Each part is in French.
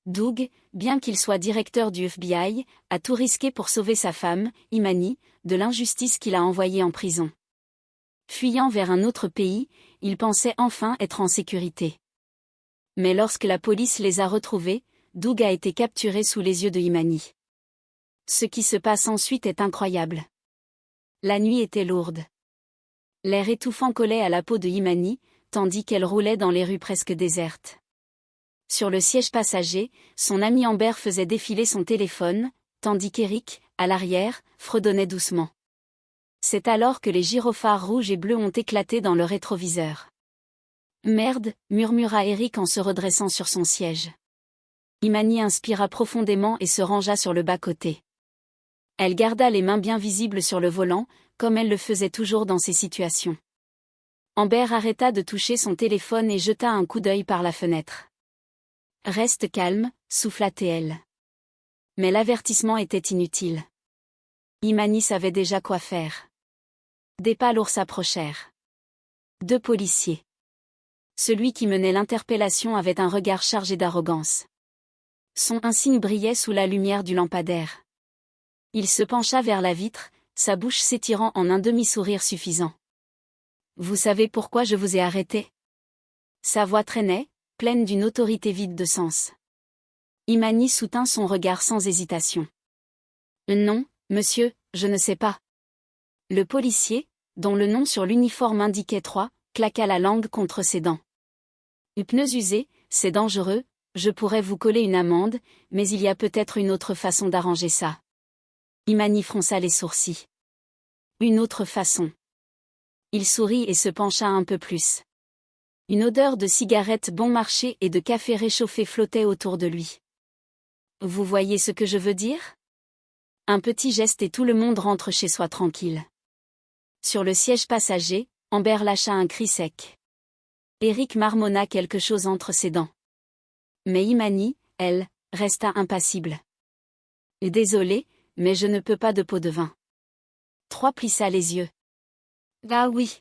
Doug, bien qu'il soit directeur du FBI, a tout risqué pour sauver sa femme, Imani, de l'injustice qui l'a envoyée en prison. Fuyant vers un autre pays, il pensait enfin être en sécurité. Mais lorsque la police les a retrouvés, Doug a été capturé sous les yeux de Imani. Ce qui se passe ensuite est incroyable. La nuit était lourde. L'air étouffant collait à la peau de Imani, tandis qu'elle roulait dans les rues presque désertes. Sur le siège passager, son ami Amber faisait défiler son téléphone, tandis qu'Eric, à l'arrière, fredonnait doucement. C'est alors que les gyrophares rouges et bleus ont éclaté dans le rétroviseur. « Merde » murmura Eric en se redressant sur son siège. Imani inspira profondément et se rangea sur le bas-côté. Elle garda les mains bien visibles sur le volant, comme elle le faisait toujours dans ces situations. Amber arrêta de toucher son téléphone et jeta un coup d'œil par la fenêtre. « Reste calme » souffla-t-elle. Mais l'avertissement était inutile. Imani savait déjà quoi faire. Des pas lourds s'approchèrent. 2 policiers. Celui qui menait l'interpellation avait un regard chargé d'arrogance. Son insigne brillait sous la lumière du lampadaire. Il se pencha vers la vitre, sa bouche s'étirant en un demi-sourire suffisant. « Vous savez pourquoi je vous ai arrêté ?» Sa voix traînait, pleine d'une autorité vide de sens. Imani soutint son regard sans hésitation. « Non, monsieur, je ne sais pas. » Le policier, dont le nom sur l'uniforme indiquait 3, claqua la langue contre ses dents. « Pneus usés, c'est dangereux, je pourrais vous coller une amende, mais il y a peut-être une autre façon d'arranger ça. » Imani fronça les sourcils. « Une autre façon. » Il sourit et se pencha un peu plus. Une odeur de cigarettes bon marché et de café réchauffé flottait autour de lui. « Vous voyez ce que je veux dire ? » Un petit geste et tout le monde rentre chez soi tranquille. Sur le siège passager, Amber lâcha un cri sec. Eric marmonna quelque chose entre ses dents. Mais Imani, elle, resta impassible. « Désolé, mais je ne peux pas de pot de vin. » 3 plissa les yeux. « Ah oui. »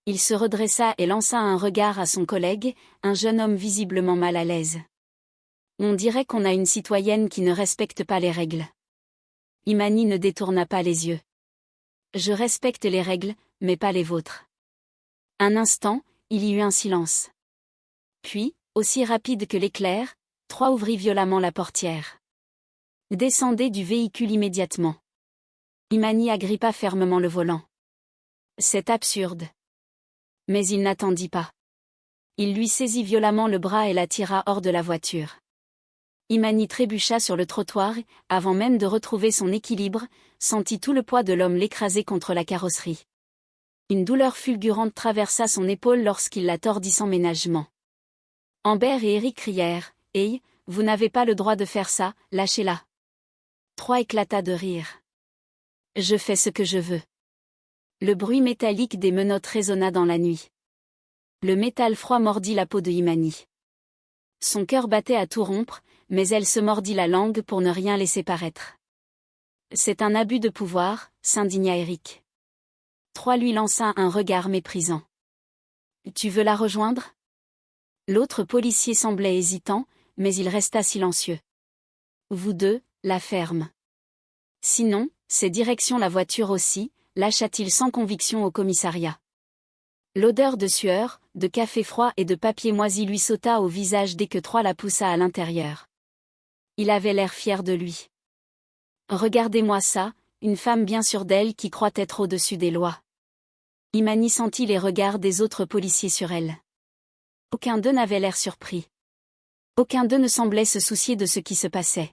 Il se redressa et lança un regard à son collègue, un jeune homme visiblement mal à l'aise. « On dirait qu'on a une citoyenne qui ne respecte pas les règles. » Imani ne détourna pas les yeux. « Je respecte les règles, mais pas les vôtres. » Un instant, il y eut un silence. Puis, aussi rapide que l'éclair, 3 ouvrit violemment la portière. « Descendez du véhicule immédiatement. » Imani agrippa fermement le volant. « C'est absurde. » Mais il n'attendit pas. Il lui saisit violemment le bras et la tira hors de la voiture. Imani trébucha sur le trottoir, avant même de retrouver son équilibre, sentit tout le poids de l'homme l'écraser contre la carrosserie. Une douleur fulgurante traversa son épaule lorsqu'il la tordit sans ménagement. Amber et Eric crièrent « Hey, vous n'avez pas le droit de faire ça, lâchez-la !» 3 éclata de rire. « Je fais ce que je veux. » Le bruit métallique des menottes résonna dans la nuit. Le métal froid mordit la peau de Imani. Son cœur battait à tout rompre, mais elle se mordit la langue pour ne rien laisser paraître. « C'est un abus de pouvoir » s'indigna Eric. 3 lui lança un regard méprisant. « Tu veux la rejoindre ?» L'autre policier semblait hésitant, mais il resta silencieux. « Vous 2, la ferme. » « Sinon, c'est direction la voiture aussi » lâcha-t-il sans conviction au commissariat. L'odeur de sueur, de café froid et de papier moisi lui sauta au visage dès que 3 la poussa à l'intérieur. Il avait l'air fier de lui. « Regardez-moi ça, une femme bien sûre d'elle qui croit être au-dessus des lois. » Imani sentit les regards des autres policiers sur elle. Aucun d'eux n'avait l'air surpris. Aucun d'eux ne semblait se soucier de ce qui se passait.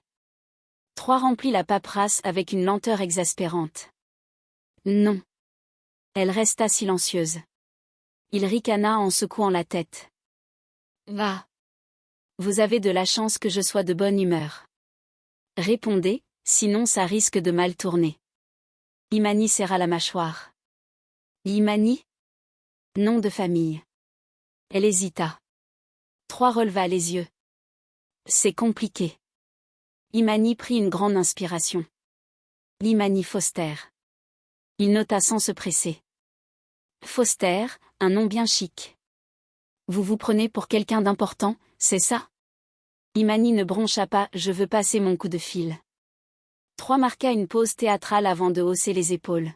3 remplit la paperasse avec une lenteur exaspérante. Non. Elle resta silencieuse. Il ricana en secouant la tête. Va. Vous avez de la chance que je sois de bonne humeur. Répondez, sinon ça risque de mal tourner. Imani serra la mâchoire. Imani ? Nom de famille. Elle hésita. 3 releva les yeux. C'est compliqué. Imani prit une grande inspiration. Imani Foster. Il nota sans se presser. Foster, un nom bien chic. Vous vous prenez pour quelqu'un d'important, c'est ça ? Imani ne broncha pas, je veux passer mon coup de fil. 3 marqua une pause théâtrale avant de hausser les épaules.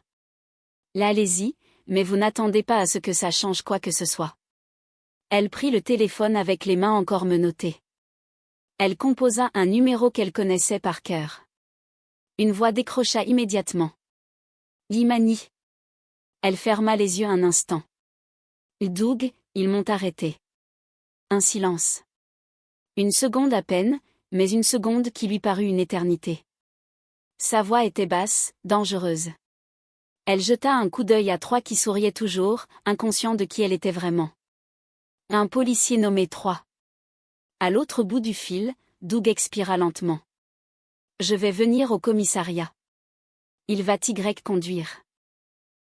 Là, allez-y, mais vous n'attendez pas à ce que ça change quoi que ce soit. Elle prit le téléphone avec les mains encore menottées. Elle composa un numéro qu'elle connaissait par cœur. Une voix décrocha immédiatement. Imani. Elle ferma les yeux un instant. Doug, ils m'ont arrêté. Un silence. Une seconde à peine, mais une seconde qui lui parut une éternité. Sa voix était basse, dangereuse. Elle jeta un coup d'œil à Troy qui souriait toujours, inconscient de qui elle était vraiment. Un policier nommé Troy. À l'autre bout du fil, Doug expira lentement. Je vais venir au commissariat. Il va conduire.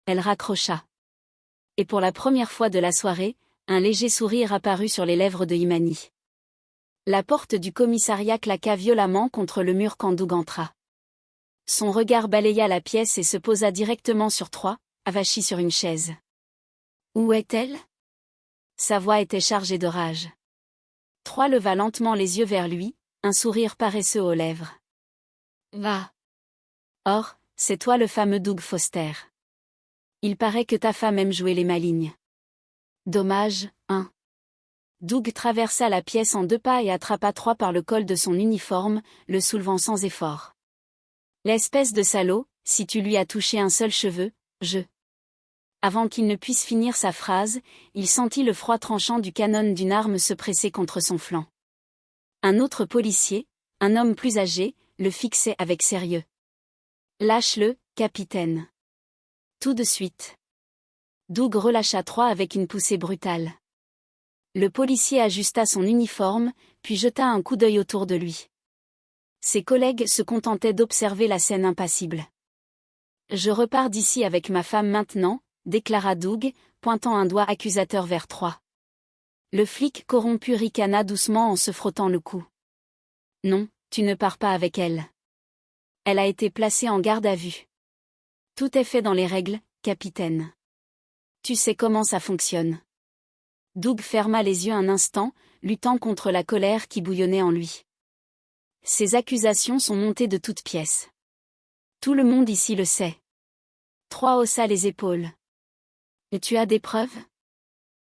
Elle raccrocha. Et pour la première fois de la soirée, un léger sourire apparut sur les lèvres de Imani. La porte du commissariat claqua violemment contre le mur quand Doug entra. Son regard balaya la pièce et se posa directement sur Troy, avachi sur une chaise. Où est-elle ? Sa voix était chargée de rage. Troy leva lentement les yeux vers lui, un sourire paresseux aux lèvres. Va. Or, c'est toi le fameux Doug Foster. Il paraît que ta femme aime jouer les malignes. Dommage, hein. Doug traversa la pièce en 2 pas et attrapa Troy par le col de son uniforme, le soulevant sans effort. L'espèce de salaud, si tu lui as touché un seul cheveu, je... Avant qu'il ne puisse finir sa phrase, il sentit le froid tranchant du canon d'une arme se presser contre son flanc. Un autre policier, un homme plus âgé, le fixait avec sérieux. Lâche-le, capitaine. Tout de suite. Doug relâcha Troy avec une poussée brutale. Le policier ajusta son uniforme, puis jeta un coup d'œil autour de lui. Ses collègues se contentaient d'observer la scène impassible. Je repars d'ici avec ma femme maintenant, déclara Doug, pointant un doigt accusateur vers Troy. Le flic corrompu ricana doucement en se frottant le cou. Non, tu ne pars pas avec elle. Elle a été placée en garde à vue. Tout est fait dans les règles, capitaine. Tu sais comment ça fonctionne. Doug ferma les yeux un instant, luttant contre la colère qui bouillonnait en lui. Ces accusations sont montées de toutes pièces. Tout le monde ici le sait. Troy haussa les épaules. Et tu as des preuves ?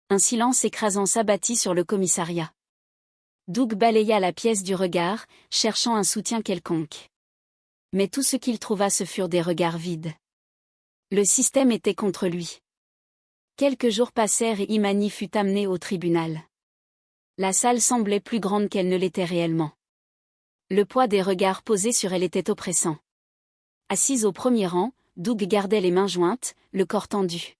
Un silence écrasant s'abattit sur le commissariat. Doug balaya la pièce du regard, cherchant un soutien quelconque. Mais tout ce qu'il trouva ce furent des regards vides. Le système était contre lui. Quelques jours passèrent et Imani fut amenée au tribunal. La salle semblait plus grande qu'elle ne l'était réellement. Le poids des regards posés sur elle était oppressant. Assise au premier rang, Doug gardait les mains jointes, le corps tendu.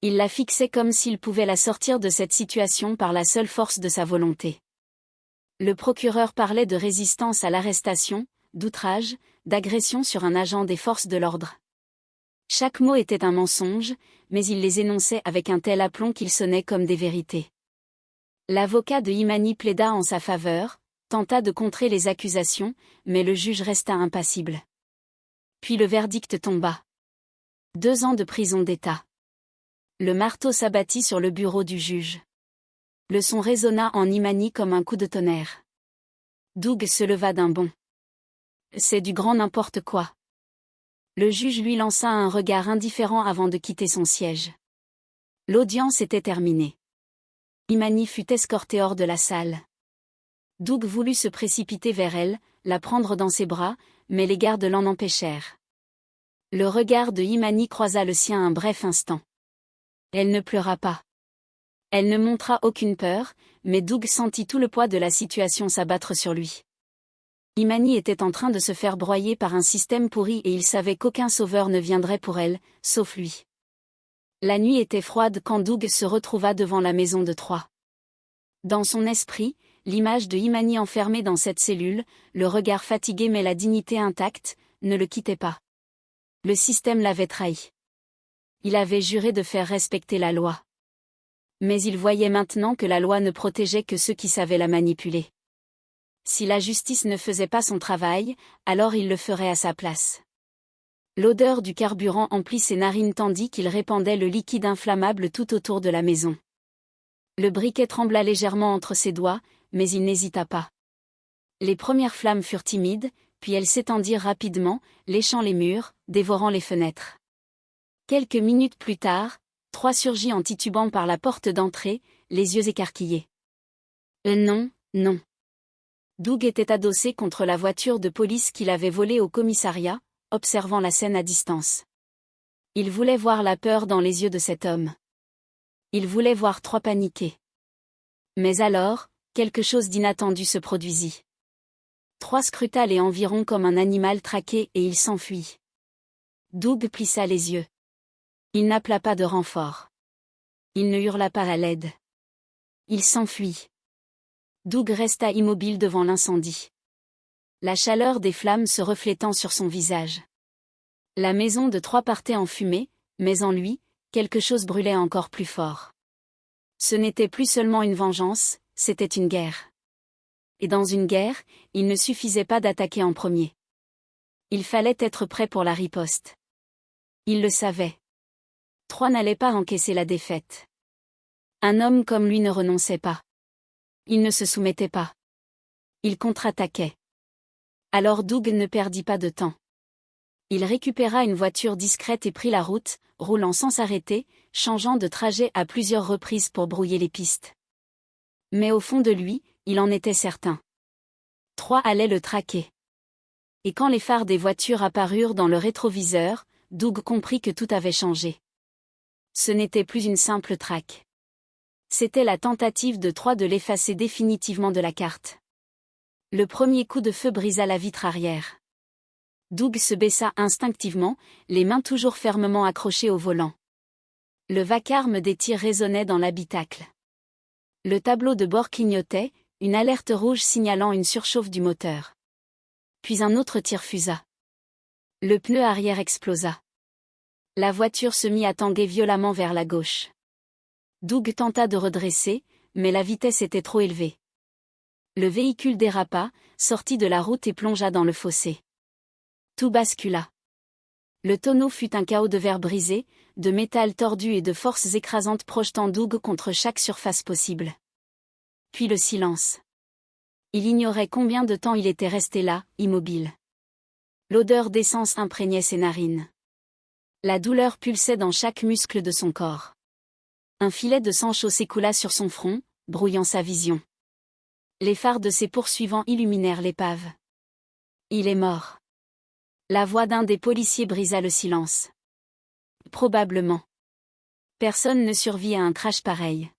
Il la fixait comme s'il pouvait la sortir de cette situation par la seule force de sa volonté. Le procureur parlait de résistance à l'arrestation, d'outrage, d'agression sur un agent des forces de l'ordre. Chaque mot était un mensonge, mais il les énonçait avec un tel aplomb qu'ils sonnaient comme des vérités. L'avocat de Imani plaida en sa faveur, tenta de contrer les accusations, mais le juge resta impassible. Puis le verdict tomba. 2 ans de prison d'État. Le marteau s'abattit sur le bureau du juge. Le son résonna en Imani comme un coup de tonnerre. Doug se leva d'un bond. C'est du grand n'importe quoi. Le juge lui lança un regard indifférent avant de quitter son siège. L'audience était terminée. Imani fut escortée hors de la salle. Doug voulut se précipiter vers elle, la prendre dans ses bras, mais les gardes l'en empêchèrent. Le regard de Imani croisa le sien un bref instant. Elle ne pleura pas. Elle ne montra aucune peur, mais Doug sentit tout le poids de la situation s'abattre sur lui. Imani était en train de se faire broyer par un système pourri et il savait qu'aucun sauveur ne viendrait pour elle, sauf lui. La nuit était froide quand Doug se retrouva devant la maison de Troy. Dans son esprit, l'image de Imani enfermée dans cette cellule, le regard fatigué mais la dignité intacte, ne le quittait pas. Le système l'avait trahi. Il avait juré de faire respecter la loi. Mais il voyait maintenant que la loi ne protégeait que ceux qui savaient la manipuler. Si la justice ne faisait pas son travail, alors il le ferait à sa place. L'odeur du carburant emplit ses narines tandis qu'il répandait le liquide inflammable tout autour de la maison. Le briquet trembla légèrement entre ses doigts, mais il n'hésita pas. Les premières flammes furent timides, puis elles s'étendirent rapidement, léchant les murs, dévorant les fenêtres. Quelques minutes plus tard, 3 surgit en titubant par la porte d'entrée, les yeux écarquillés. Non, non. Doug était adossé contre la voiture de police qu'il avait volée au commissariat, observant la scène à distance. Il voulait voir la peur dans les yeux de cet homme. Il voulait voir 3 paniquer. Mais alors, quelque chose d'inattendu se produisit. 3 scruta les environs comme un animal traqué et il s'enfuit. Doug plissa les yeux. Il n'appela pas de renfort. Il ne hurla pas à l'aide. Il s'enfuit. Doug resta immobile devant l'incendie. La chaleur des flammes se reflétant sur son visage. La maison de 3 partait en fumée, mais en lui, quelque chose brûlait encore plus fort. Ce n'était plus seulement une vengeance, c'était une guerre. Et dans une guerre, il ne suffisait pas d'attaquer en premier. Il fallait être prêt pour la riposte. Il le savait. 3 n'allaient pas encaisser la défaite. Un homme comme lui ne renonçait pas. Il ne se soumettait pas. Il contre-attaquait. Alors Doug ne perdit pas de temps. Il récupéra une voiture discrète et prit la route, roulant sans s'arrêter, changeant de trajet à plusieurs reprises pour brouiller les pistes. Mais au fond de lui, il en était certain. 3 allaient le traquer. Et quand les phares des voitures apparurent dans le rétroviseur, Doug comprit que tout avait changé. Ce n'était plus une simple traque. C'était la tentative de 3 de l'effacer définitivement de la carte. Le premier coup de feu brisa la vitre arrière. Doug se baissa instinctivement, les mains toujours fermement accrochées au volant. Le vacarme des tirs résonnait dans l'habitacle. Le tableau de bord clignotait, une alerte rouge signalant une surchauffe du moteur. Puis un autre tir fusa. Le pneu arrière explosa. La voiture se mit à tanguer violemment vers la gauche. Doug tenta de redresser, mais la vitesse était trop élevée. Le véhicule dérapa, sortit de la route et plongea dans le fossé. Tout bascula. Le tonneau fut un chaos de verre brisé, de métal tordu et de forces écrasantes projetant Doug contre chaque surface possible. Puis le silence. Il ignorait combien de temps il était resté là, immobile. L'odeur d'essence imprégnait ses narines. La douleur pulsait dans chaque muscle de son corps. Un filet de sang chaud s'écoula sur son front, brouillant sa vision. Les phares de ses poursuivants illuminèrent l'épave. Il est mort. La voix d'un des policiers brisa le silence. Probablement. Personne ne survit à un crash pareil.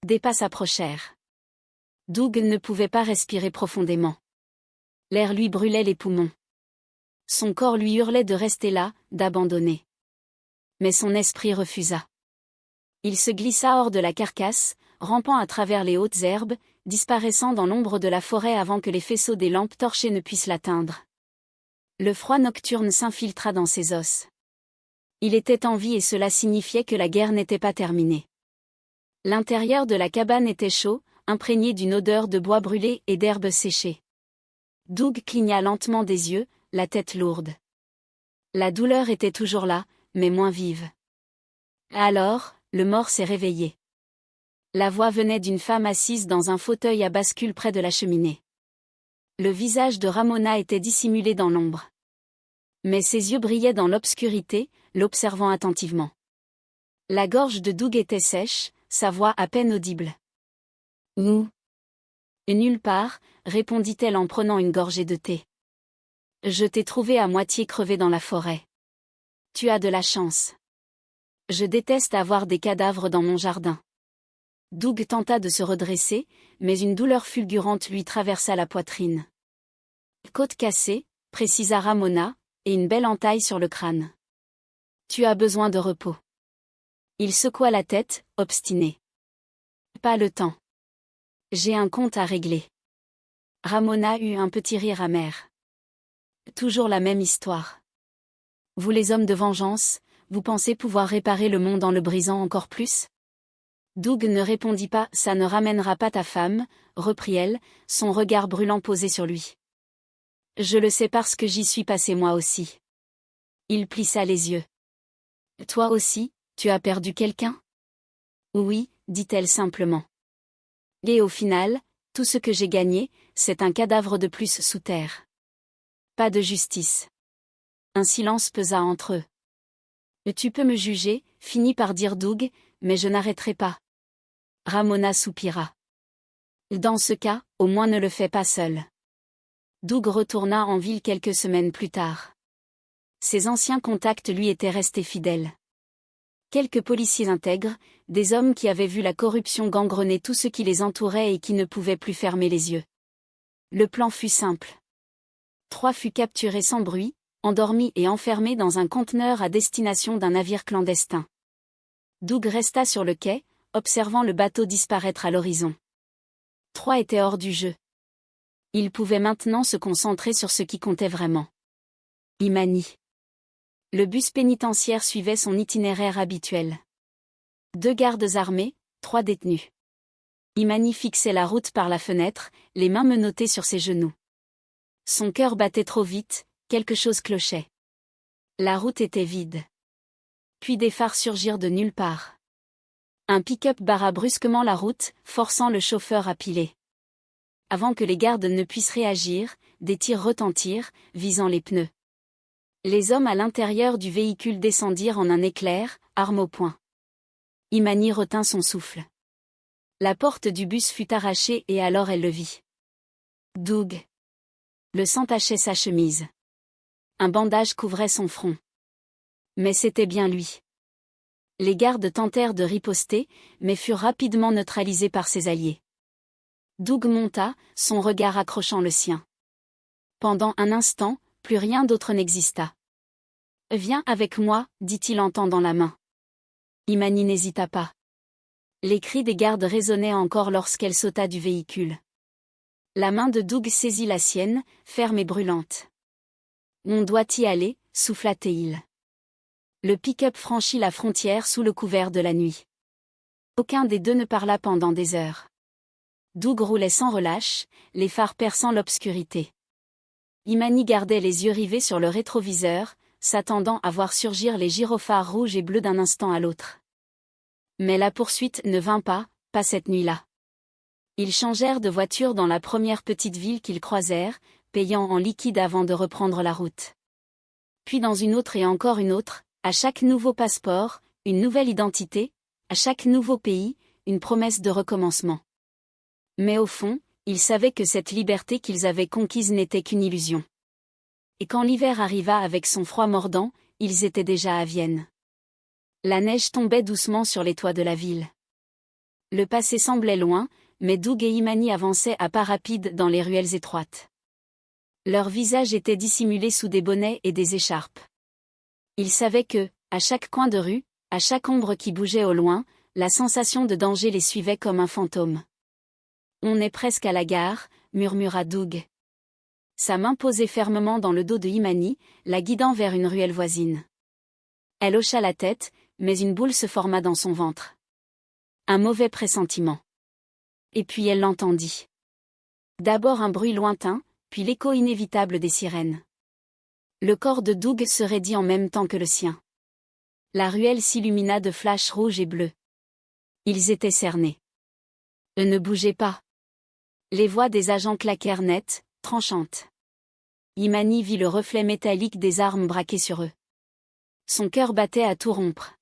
Des pas s'approchèrent. Doug ne pouvait pas respirer profondément. L'air lui brûlait les poumons. Son corps lui hurlait de rester là, d'abandonner. Mais son esprit refusa. Il se glissa hors de la carcasse, rampant à travers les hautes herbes, disparaissant dans l'ombre de la forêt avant que les faisceaux des lampes torchées ne puissent l'atteindre. Le froid nocturne s'infiltra dans ses os. Il était en vie et cela signifiait que la guerre n'était pas terminée. L'intérieur de la cabane était chaud, imprégné d'une odeur de bois brûlé et d'herbes séchées. Doug cligna lentement des yeux, la tête lourde. La douleur était toujours là, mais moins vive. Alors, le mort s'est réveillé. La voix venait d'une femme assise dans un fauteuil à bascule près de la cheminée. Le visage de Ramona était dissimulé dans l'ombre. Mais ses yeux brillaient dans l'obscurité, l'observant attentivement. La gorge de Doug était sèche, sa voix à peine audible. « Où ?»« Nulle part », répondit-elle en prenant une gorgée de thé. « Je t'ai trouvé à moitié crevé dans la forêt. Tu as de la chance. Je déteste avoir des cadavres dans mon jardin. » Doug tenta de se redresser, mais une douleur fulgurante lui traversa la poitrine. « Côte cassée », précisa Ramona, et une belle entaille sur le crâne. « Tu as besoin de repos. » Il secoua la tête, obstiné. « Pas le temps. J'ai un compte à régler. » Ramona eut un petit rire amer. « Toujours la même histoire. Vous les hommes de vengeance, vous pensez pouvoir réparer le monde en le brisant encore plus ? » Doug ne répondit pas. « Ça ne ramènera pas ta femme, » reprit-elle, son regard brûlant posé sur lui. « Je le sais parce que j'y suis passé moi aussi. » Il plissa les yeux. « Toi aussi, tu as perdu quelqu'un ? » « Oui, dit-elle simplement. » Et au final, Tout ce que j'ai gagné, c'est un cadavre de plus sous terre. Pas de justice. Un silence pesa entre eux. Tu peux me juger, finit par dire Doug, mais je n'arrêterai pas. Ramona soupira. Dans ce cas, au moins ne le fais pas seul. Doug retourna en ville quelques semaines plus tard. Ses anciens contacts lui étaient restés fidèles. Quelques policiers intègres, des hommes qui avaient vu la corruption gangrener tout ce qui les entourait et qui ne pouvaient plus fermer les yeux. Le plan fut simple. Troy fut capturé sans bruit, endormi et enfermé dans un conteneur à destination d'un navire clandestin. Doug resta sur le quai, observant le bateau disparaître à l'horizon. Troy était hors du jeu. Il pouvait maintenant se concentrer sur ce qui comptait vraiment. Imani. Le bus pénitentiaire suivait son itinéraire habituel. 2 gardes armés, 3 détenus. Imani fixait la route par la fenêtre, les mains menottées sur ses genoux. Son cœur battait trop vite, quelque chose clochait. La route était vide. Puis des phares surgirent de nulle part. Un pick-up barra brusquement la route, forçant le chauffeur à piler. Avant que les gardes ne puissent réagir, des tirs retentirent, visant les pneus. Les hommes à l'intérieur du véhicule descendirent en un éclair, armes au poing. Imani retint son souffle. La porte du bus fut arrachée et alors elle le vit. Doug. Le sang tachait sa chemise. Un bandage couvrait son front. Mais c'était bien lui. Les gardes tentèrent de riposter, mais furent rapidement neutralisés par ses alliés. Doug monta, son regard accrochant le sien. Pendant un instant, plus rien d'autre n'exista. « Viens avec moi », dit-il en tendant la main. Imani n'hésita pas. Les cris des gardes résonnaient encore lorsqu'elle sauta du véhicule. La main de Doug saisit la sienne, ferme et brûlante. « On doit y aller », souffla-t-il. Le pick-up franchit la frontière sous le couvert de la nuit. Aucun des deux ne parla pendant des heures. Doug roulait sans relâche, les phares perçant l'obscurité. Imani gardait les yeux rivés sur le rétroviseur, s'attendant à voir surgir les gyrophares rouges et bleus d'un instant à l'autre. Mais la poursuite ne vint pas cette nuit-là. Ils changèrent de voiture dans la première petite ville qu'ils croisèrent, payant en liquide avant de reprendre la route. Puis dans une autre et encore une autre, à chaque nouveau passeport, une nouvelle identité, à chaque nouveau pays, une promesse de recommencement. Mais au fond, ils savaient que cette liberté qu'ils avaient conquise n'était qu'une illusion. Et quand l'hiver arriva avec son froid mordant, ils étaient déjà à Vienne. La neige tombait doucement sur les toits de la ville. Le passé semblait loin, mais Doug et Imani avançaient à pas rapides dans les ruelles étroites. Leurs visages étaient dissimulés sous des bonnets et des écharpes. Ils savaient que, à chaque coin de rue, à chaque ombre qui bougeait au loin, la sensation de danger les suivait comme un fantôme. « On est presque à la gare », murmura Doug. Sa main posée fermement dans le dos de Imani, la guidant vers une ruelle voisine. Elle hocha la tête, mais une boule se forma dans son ventre. Un mauvais pressentiment. Et puis elle l'entendit. D'abord un bruit lointain, puis l'écho inévitable des sirènes. Le corps de Doug se raidit en même temps que le sien. La ruelle s'illumina de flashs rouges et bleus. Ils étaient cernés. Eux ne bougeaient pas. Les voix des agents claquèrent nettes, tranchantes. Imani vit le reflet métallique des armes braquées sur eux. Son cœur battait à tout rompre.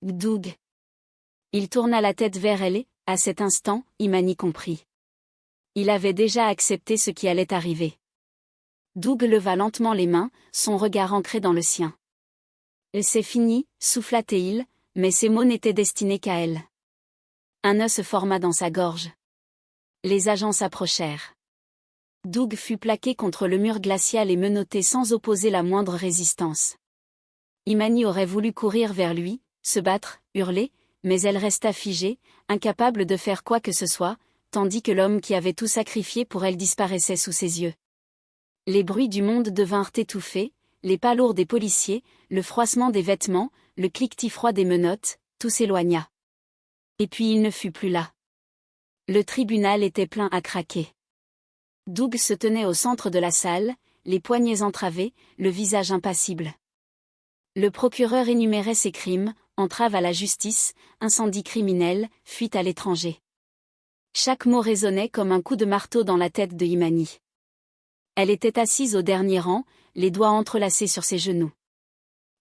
Doug. Il tourna la tête vers elle et, à cet instant, Imani comprit. Il avait déjà accepté ce qui allait arriver. Doug leva lentement les mains, son regard ancré dans le sien. « C'est fini », souffla-t-il, mais ces mots n'étaient destinés qu'à elle. Un nœud se forma dans sa gorge. Les agents s'approchèrent. Doug fut plaqué contre le mur glacial et menotté sans opposer la moindre résistance. Imani aurait voulu courir vers lui, se battre, hurler, mais elle resta figée, incapable de faire quoi que ce soit, tandis que l'homme qui avait tout sacrifié pour elle disparaissait sous ses yeux. Les bruits du monde devinrent étouffés, les pas lourds des policiers, le froissement des vêtements, le cliquetis froid des menottes, tout s'éloigna. Et puis il ne fut plus là. Le tribunal était plein à craquer. Doug se tenait au centre de la salle, les poignets entravés, le visage impassible. Le procureur énumérait ses crimes, entrave à la justice, incendie criminel, fuite à l'étranger. Chaque mot résonnait comme un coup de marteau dans la tête de Imani. Elle était assise au dernier rang, les doigts entrelacés sur ses genoux.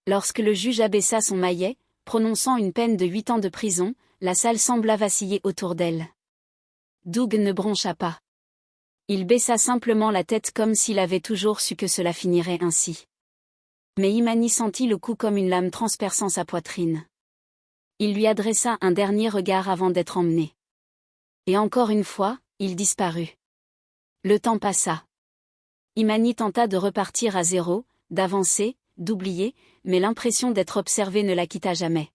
Lorsque le juge abaissa son maillet, prononçant une peine de 8 ans de prison, la salle sembla vaciller autour d'elle. Doug ne broncha pas. Il baissa simplement la tête comme s'il avait toujours su que cela finirait ainsi. Mais Imani sentit le coup comme une lame transperçant sa poitrine. Il lui adressa un dernier regard avant d'être emmené. Et encore une fois, il disparut. Le temps passa. Imani tenta de repartir à zéro, d'avancer, d'oublier, mais l'impression d'être observée ne la quitta jamais.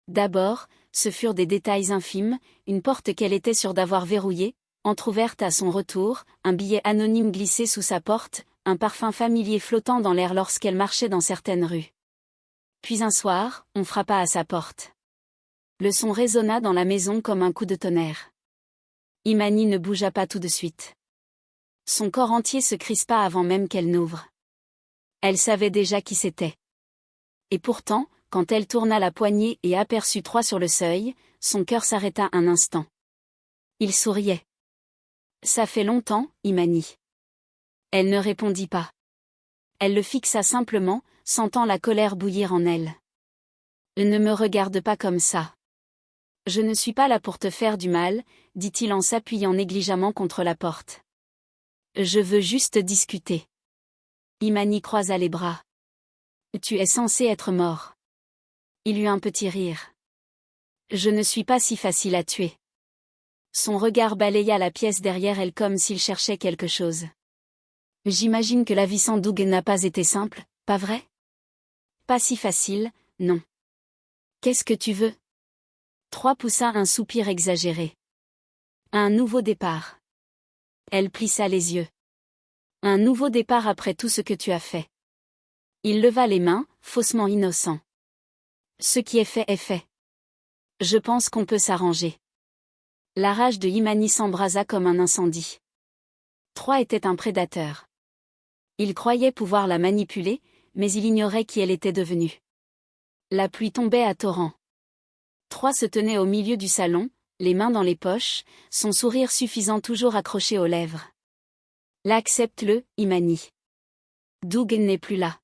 D'abord, ce furent des détails infimes, une porte qu'elle était sûre d'avoir verrouillée, entr'ouverte à son retour, un billet anonyme glissé sous sa porte, un parfum familier flottant dans l'air lorsqu'elle marchait dans certaines rues. Puis un soir, on frappa à sa porte. Le son résonna dans la maison comme un coup de tonnerre. Imani ne bougea pas tout de suite. Son corps entier se crispa avant même qu'elle n'ouvre. Elle savait déjà qui c'était. Et pourtant, quand elle tourna la poignée et aperçut Troy sur le seuil, son cœur s'arrêta un instant. Il souriait. « Ça fait longtemps, Imani. » Elle ne répondit pas. Elle le fixa simplement, sentant la colère bouillir en elle. « Ne me regarde pas comme ça. Je ne suis pas là pour te faire du mal, » dit-il en s'appuyant négligemment contre la porte. « Je veux juste discuter. » Imani croisa les bras. « Tu es censé être mort. » Il eut un petit rire. « Je ne suis pas si facile à tuer. » Son regard balaya la pièce derrière elle comme s'il cherchait quelque chose. « J'imagine que la vie sans Doug n'a pas été simple, pas vrai ? » Pas si facile, non. Qu'est-ce que tu veux ? Troy poussa un soupir exagéré. Un nouveau départ. Elle plissa les yeux. Un nouveau départ après tout ce que tu as fait. Il leva les mains, faussement innocent. Ce qui est fait est fait. Je pense qu'on peut s'arranger. La rage de Imani s'embrasa comme un incendie. Troy était un prédateur. Il croyait pouvoir la manipuler, mais il ignorait qui elle était devenue. La pluie tombait à torrents. Troy se tenait au milieu du salon, les mains dans les poches, son sourire suffisant toujours accroché aux lèvres. Là, accepte-le, Imani. Doug n'est plus là.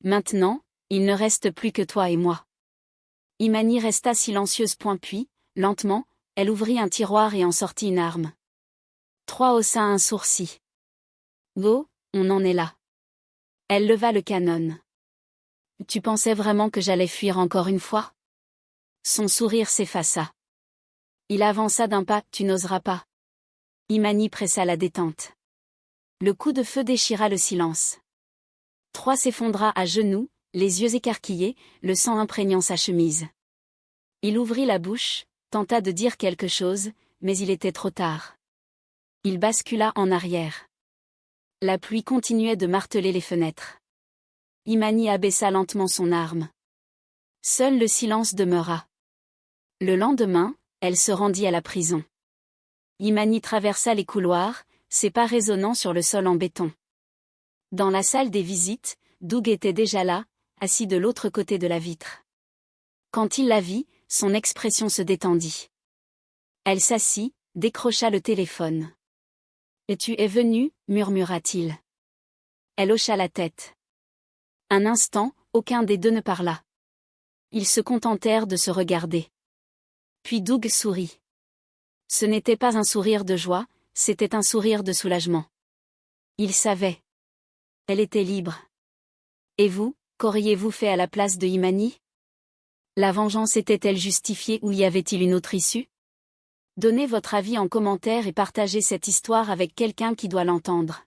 Maintenant, il ne reste plus que toi et moi. Imani resta silencieuse puis, lentement, elle ouvrit un tiroir et en sortit une arme. Troy haussa un sourcil. Go, on en est là. Elle leva le canon. Tu pensais vraiment que j'allais fuir encore une fois ? Son sourire s'effaça. Il avança d'un pas, tu n'oseras pas. Imani pressa la détente. Le coup de feu déchira le silence. Troy s'effondra à genoux, les yeux écarquillés, le sang imprégnant sa chemise. Il ouvrit la bouche, tenta de dire quelque chose, mais il était trop tard. Il bascula en arrière. La pluie continuait de marteler les fenêtres. Imani abaissa lentement son arme. Seul le silence demeura. Le lendemain, elle se rendit à la prison. Imani traversa les couloirs, ses pas résonnant sur le sol en béton. Dans la salle des visites, Doug était déjà là, assis de l'autre côté de la vitre. Quand il la vit, son expression se détendit. Elle s'assit, décrocha le téléphone. « Et tu es venu » murmura-t-il. Elle hocha la tête. Un instant, aucun des deux ne parla. Ils se contentèrent de se regarder. Puis Doug sourit. Ce n'était pas un sourire de joie, c'était un sourire de soulagement. Il savait. Elle était libre. Et vous, qu'auriez-vous fait à la place de Imani ? La vengeance était-elle justifiée ou y avait-il une autre issue ? Donnez votre avis en commentaire et partagez cette histoire avec quelqu'un qui doit l'entendre.